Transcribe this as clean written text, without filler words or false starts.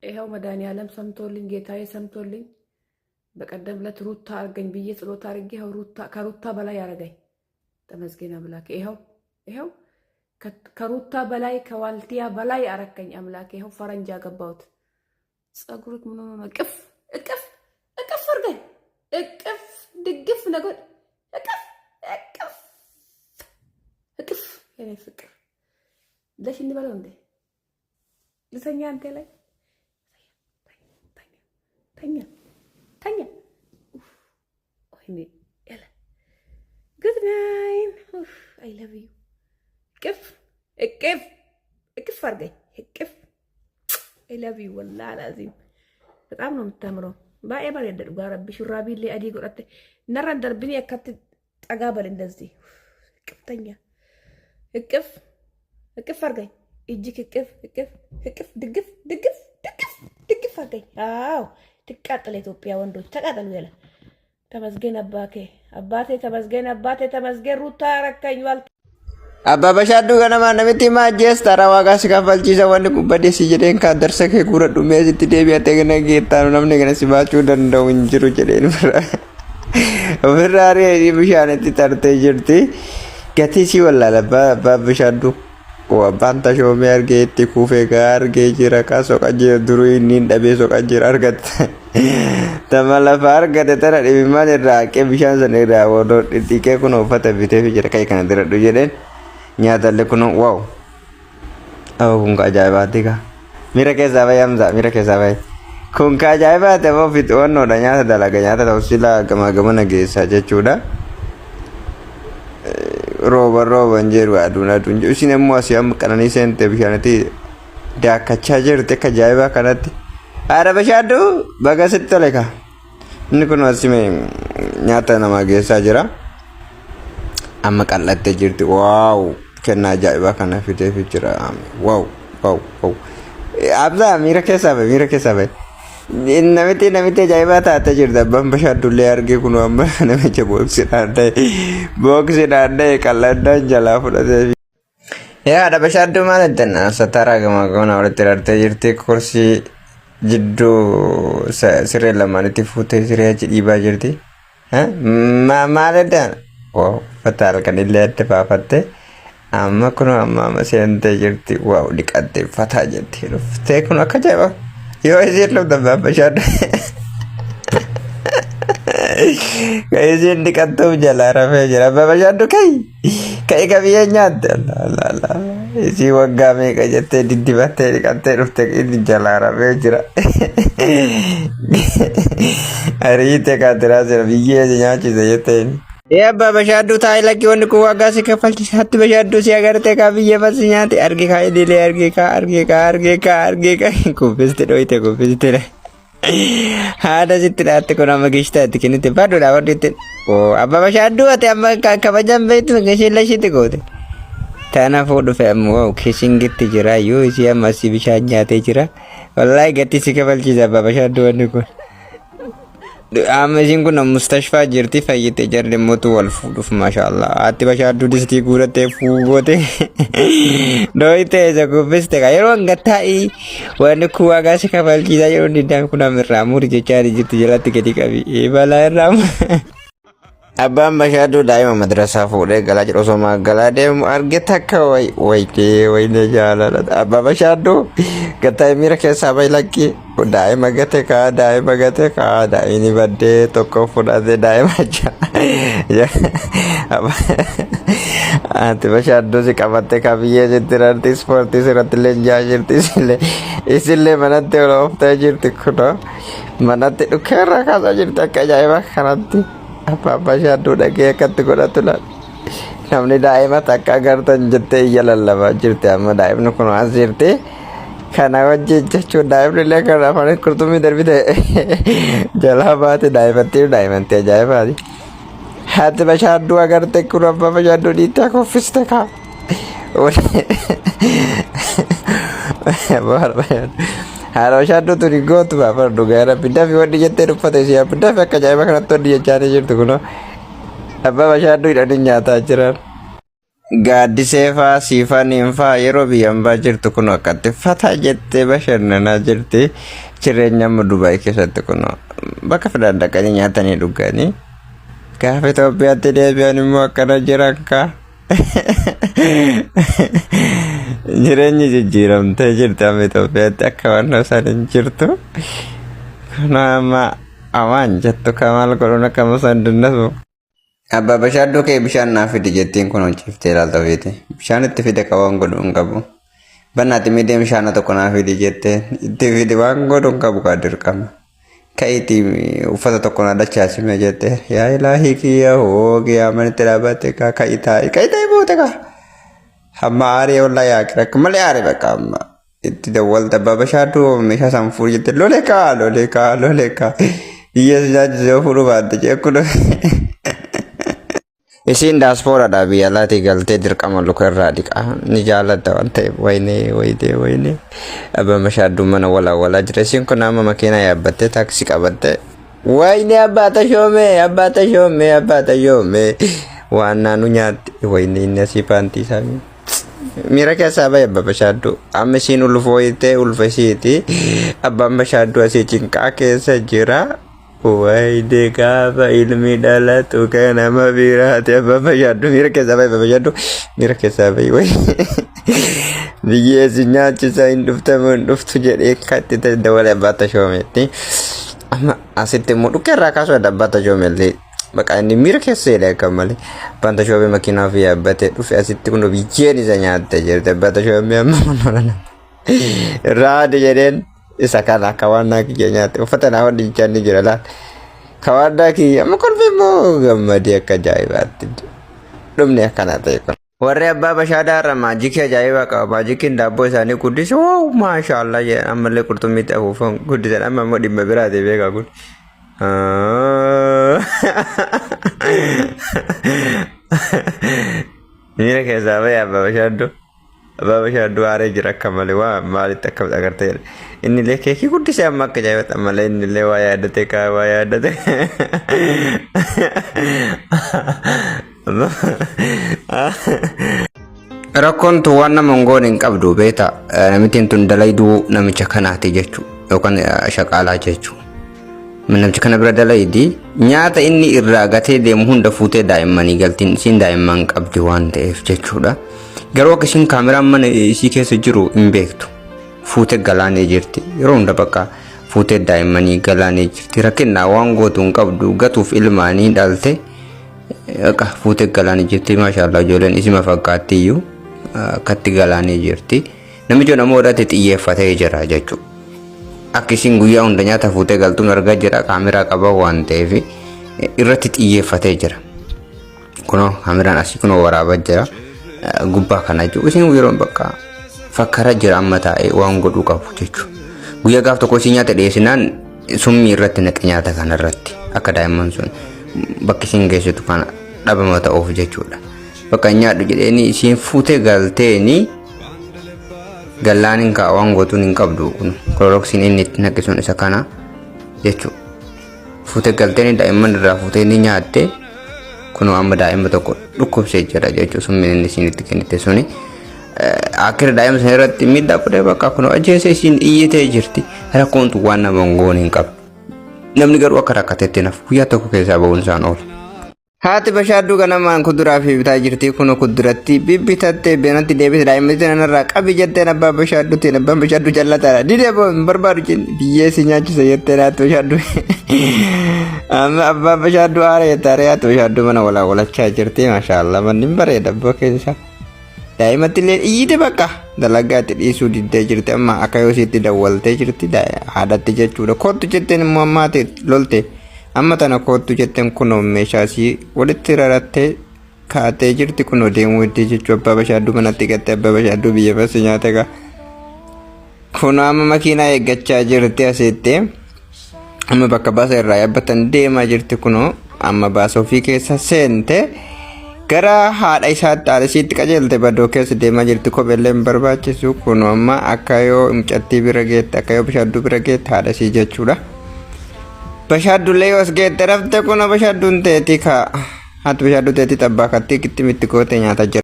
ይኸው መድኃኒዓለም ሰምቶልኝ ጌታዬ ሰምቶልኝ በቀደም ዕለት ሩታ አርገኝ ብዬ ጸሎት አርጌ ይኸው ከሩታ በላይ አረገኝ። ተመስገን አምላኬ። ይኸው ከሩታ በላይ ከዋልቲያ በላይ አረከኝ አምላኬ። ይኸው ፈረንጅ አገባሁት። ጸጉሩት ምን ሆነ? እቅፍ አርገኝ። እቅፍ ድግፍ ነገር እቅፍ የኔ ፍቅር ለሽ እንበለው እንዴ ልተኛ አንተ ላይ ተኛ ወይኔ ያለ ጉድ ናይት አይ ላቭ ዩ እቅፍ አርገኝ እቅፍ አይ ላቭ ዩ ወላሂ ላዚም በጣም ነው የምታምረው። ባኤ ባሬደ ዱጋ ረቢ ሹራቢ ላይ አዲ ጎራተ ነራ ደርብኒ ያካት ጠጋ በል እንደዚህ እቅፍተኛ እቅፍ አርገኝ እጅክ እቅፍ ድግፍ አርገኝ። አዎ ትቃጠል ኢትዮጵያ ወንዶች ተቃጠሉ። ያለ ተመስገን አባቴ ተመስገን ሩታ አረከኝ ዋል አባ በሻዱ ገነማ ነምቲ ማጀስ ተራ ዋጋ ሲከፈልቺሰ ወንድ ጉበዴ ሲጀደን ካደርሰከ ጉረዱ ሜዚት ዴቢያቴ ገነ ጌታ ነው ነምነ ገነ ሲባቹ ደንደው እንጅሩ ጀደን ፍራሪ ይብሻነቲ ተርቴ ጅርቲ ገቲሲ ወላለ በበሻዱ ወባንታ ሾሜ አርጌቲ ኩፌ ጋር ጌጅራ ካሶ ቀጀ ድሩ ኢኒን ደቤ ሶ ቀጀ አርገት ተመለፈ አርገት ተራ ዲማን ራቄ ቢሻን ሰኔራ ወዶ ዲቄ ኩኖ ፈተ ቢቴ ፊጀር ከይ ከነ ድረዱ ጀደን ኛተለ ኩኖ ዋው አው ኩንካ ጃይባቲካ ሚረከ ዛባያምዛ ሚረከ ዛባይ ኩንካ ጃይባተ ቦፊት ወኖ ዳኛተ ደላገ ኛተ ተውሲላ ገማገመነ ጌሳ ጀቹዳ roba እንጀሩ አዱና ዱንጆ ሲነሞ ሲያም ቀነኒ ሰንተ ቢሻነቲ ዳካቻ ጀርተ ከጃይባ ከናቲ አረ በሻዱ በገስተ ለካ እንኩኖ ሲሜ ኛታ ነማ ጌሳ ጅራ አመቀለተ ጅርቲ ዋው ከና ጃይባ ከና ፊቴ ፊጅራ ዋው አብዛ ሚረከሰበ ነምቴ ጃይባ ታተ ጅርዳ በንበሻዱ ላይ አርጌ ኩኖ አማ ነመቸ ቦክስ ዳንዳ ቀለዳ ጀላ ፍለተ ያ ደበሻዱ ማለት ደና ሰታራ ገማገና ወለ ተራርተ ጅርቲ ኩርሲ ጅዱ ስሬ ለማለት ፉቴ ስሬያች ዲባ ጅርቲ ማለዳ ዋው ፈታል ከኒለ ተፋፈተ አማ ኩኖ አማ መሰንተ ጅርቲ ዋው ዲቀደ ፈታ ጅርቲ ተኩኖ ከጃይባ ይወይዘት ነው ተባበሻዱ ከዚህ እንዲቀጥው ጀላራፈ ጀራ በበሻዱ ከይ ከቢየኛ አላላ እዚህ ወጋሜ ከጀተ ዲዲባተ ሊቀጥተ ሩፍተ እንዲ ጀላራፈ ጀራ አሪቴ ካድራዘ ቢየ ኛቺ ዘየተኝ በበሻዱ ታይለቂ ወንኩ ዋጋ ሲከፈልች ሀት በሻዱ ሲያገርተ ካብየ መስኛት አርጌ ካይ ዲሌ አርጌ ኩብስት ዶይተ ኩብስት ሃዳ ሲትራት ኮና መግሽታ ትክኒት ባዶ ዳወርዲት አባ በሻዱ አተ አመካ ከበጀም ቤት ገሽለሽ ትቆት ታናፎ ዱፈም ዋው ኪሲንግት ጅራ ዩ ሲያ ማሲ ቢሻኛቴ ጅራ ወላይ ገቲ ሲከፈልች አባ በሻዱ ወንኩ አመዚን ኩን ሙስተሽፋ ጅርቲ ፈይቴ ጀር ደሞቱ ወልፉ ዱፍ ማሻአላ አቲ በሻዱ ዲስቲ ጉረቴ ፉጎቴ ዶይቴ ዘጉብስተ ጋይሮን ገታይ ወንኩ ዋጋሽ ከፈልጂ ዛይሮ እንዲዳን ኩና ምራሙር ጀቻሪ ጅት ጀላት ገዲቀቢ ኢባላራም አባም በሻዱ ዳይማ መድረሳ ፎደ ገላጭ ሮሶ ማገላደም አርገታከ ወይ ነጃላላ አባ በሻዱ ገታይ ሚረከሳ ባይላቂ ዳይ መገተካ ዳይኒ በደ ቶኮ ፉዳዘ ዳይ ማቻ አንተ በሻዱ ሲቀበተ ካብየ ጅትራርቲ ስፖርት ስራት ለንጃ ጅርቲ ሲለ መነተ ወፍታ ጅርቲ ኩዶ መነተ ዱከራ ካዛ ጅርቲ ከጃይባ ከራንቲ አባ በሻዱ ደገ ከት ጎዳቱላ namni daa'ima takka agartan jettee iyyalalaba jirti amma daa'imni kun as jirti kana wajjin jechuun daa'imni illee kan afaan qurxummii darbite jalaa baate daa'imatti ajaa'ibaati haati bashaadduu agarte kun abbaa bashaadduu dhiittee koffiste kaa haala bashaadduu tuni gootu baafardu gaara biddaa fi waddi jettee dhuffate siyaa biddaa fi akka ajaa'iba kanatti waddi jechaanii jirtu kunoo abbaa bashaadduu hidhanii nyaataa jiran gaaddisee fa'aa siifaniin fa'aa yeroo biyyaan baa jirtu kun akkatti fataa jettee bashannanaa jirti. Jireenya amma Dubaay keessatti kun bakka fedhan dhaqanii nyaatanii dhuganii gaafa Itoophiyaatti deebi'an immoo akkana jiran kaa. Jireenyi jijjiiramtee jirti amma Itoophiyaatti akka waan isaan hin jirtu. Kana amma amaan jettu kamaal godhuun akka musaan dandasu. Abbaa Bashaaddoo kee bishaan naaf fidi jettiin kun hojjiiftee ilaalta feete. Bishaan itti fide waan godhu hin qabu. Bannaatti miidhee bishaan tokko naaf fidi jettee itti fide waan godhu hin qabu kaa dirqama. Ka'iitii uffata tokko na dachaasime jettee yaa ilaahii kiyya hoogi amanitti dhaabatte kaa ka'itaa boote kaa. Hamma aarii ollaa yaaqira akka malee aarii bakka amma itti dawwalta Abbaa Bashaaddoo meeshaa isaan fuudhu jettee lolee kaa. Biyya tajaajila fuudhu baatte jechuudha. Isiin daaspoora biyya alaatii galtee dirqama luka irraa dhiqaa ni jaalatta waan ta'eef wayne Abbaa Bashaaddoo mana walaa jira. Isiin kun amma makiinaa yaabbattee taaksii qabattee wayne abbaata shoomee waan naannu nyaatti wayne inni asii paantii isaa miira keessaa bahe Abbaa Bashaaddoo amma isiin ulfooyitee ulfa isiiti. Abbaan Bashaaddoo asii cinqaa keessa jira. Wayde gaafa ilmi dhalatu kan nama biraati Abbaa Bashaaddoo miira keessaa bahe Abbaa Bashaaddoo miira keessaa bahe biyyeessi nyaachisa hin dhuftu jedhee katti dabalee abbaata shoometti. Amma asitti immoo dhukkee irraa kaasuu adda abbaata shoomellee bakka inni miira keessa jedhee akka malee abbaata shoomee makiinaa fi yaabbatee dhufe asitti kun biyyeen isa nyaatte jirti abbaata shoomee amma raadi jedheen. Isa kana akka waan naa kiyya nyaate uffata naa hundi jechaan jira laal ka waan naa kiyya amma kolfi immoo gammadee akka ajaa'ibaatti dhumni akkana ta'e kun. Warri Abbaa Bashaadaa irra maajikii ajaa'ibaa qaba. Maajikiin daabboo isaanii guddise maashaallah jedhan ammallee qurxummiitti afuufan guddisan amma immoo dhimma biraati beekaa kun. Miira keessaa bahe Abbaa Bashaaddoo. Abbaa Bashaaddoo aaree jira akka malee waa maalitti akka agartee inni illee keekii guddisee amma akka jaayibata malee inni illee waa yaadate kaa waa yaadate. Rakkoon tun waan nama hongoon hin qabdu beeta namitiin tun dalayduu namicha kanaati jechuu yookaan shaqaalaa jechuu. Namicha kana bira dalaydi nyaata inni irraa gatee deemu hunda fuutee daa'immanii galtiin isiin daa'imman qabdi waan ta'eef jechuudha. Garuu akka isiin kaameraan mana isii keessa jiru hin beektu. Fuutee galaanee jirti. Yeroo hunda bakka fuutee daa'immanii galaanee jirti. Rakkinaa waan gootu hin qabdu gatuuf ilmaanii dhalte akka fuutee galaanee jirti. Maashaallah ijoolleen isima fakkaatti iyyuu akkatti galaanee jirti. Namichi namoota xiyyeeffatee jira jechuudha. Akka isiin guyyaa hunda nyaata fuutee galtuun argaa jira. Kaameraa qaba waan ta'eef irratti xiyyeeffatee jira. Kunoo kaameraan asii kunoo waraabaa jira. Gubbaa kana jechuudha. Isin yeroo bakka fakkara jira amma taa'ee waan godhuu qabu jechuudha. Guyyaa gaaf tokko isin nyaata dhiyeessinaan summii irratti naqe nyaata kana irratti akka daa'imman sun bakki isin geessitu kana dhabama ta'uuf jechuudha. Bakka nyaadhu jedheeni isin fuutee galteeni gallaan hin kaa'u waan gootuun hin qabdu kun koloroksiin inni itti naqe sun isa kana jechuudha. Fuutee galteeni daa'imman irraa fuutee ni nyaatte. Kunoo amma daa'ima tokko dhukkubsee jira jechuudha summiin inni isinitti kennite suni. Akkira daa'ima sana irratti miidhaa fudhee bakka kunoo ajjeesee isiin iyyitee jirti. Rakkoon tun waan nama hongoon hin qabdu. Namni garuu akka rakkateetti naaf guyyaa tokko keessaa ba'uun isaan oolu. Haati Bashaaddoo ganamaan kuduraa fi bitaa jirti kunoo kuduratti bibbitattee beenatti deebite daa'imatti nanarraa qabi jetteen Abbaa Bashaaddootiin Abbaan Bashaaddoo jallataadha. Didee hin barbaadu biyyeessi nyaachisa jetteen Haati Bashaaddoo. Amma Abbaan Bashaaddoo aaree jettaaree Haati Bashaaddoo mana walachaa jirti maashaallah manni bareeda abbaa keessa. Daa'imatti illee iyyite bakka dalagaatti dhiisuu diddee jirti amma akka yoo isiitti dawwaltee jirti haadhatti jechuudha. Kootu jetteen immoo ammaati lolte. Amma tana kootu jetteen kunoo meeshaa isii walitti rarattee kaatee jirti kunoo deemuu itti jechuudha. Abbaa Bashaaddoo manatti gattee Abbaa Bashaaddoo biyya fassi nyaata egaa. Kunoo amma makiinaa eeggachaa jirti asitti. Amma bakka baasa irraa yaabbatan deemaa jirti kunoo amma baasa ofii keessa seente gara haadha isaatti haadha isiitti qajeelte badoo keessa deemaa jirti kopheellee hin barbaachisu kunoo amma akka yoo mucattii bira geette akka yoo Bashaaddoo bira geette haadha isii jechuudha. Bashaadduullee yoo as geette rafte kunoo Bashaadduun teetii kaa haati Bashaaddoo teetii xabbaa kattii kitti mitti goote nyaata jira.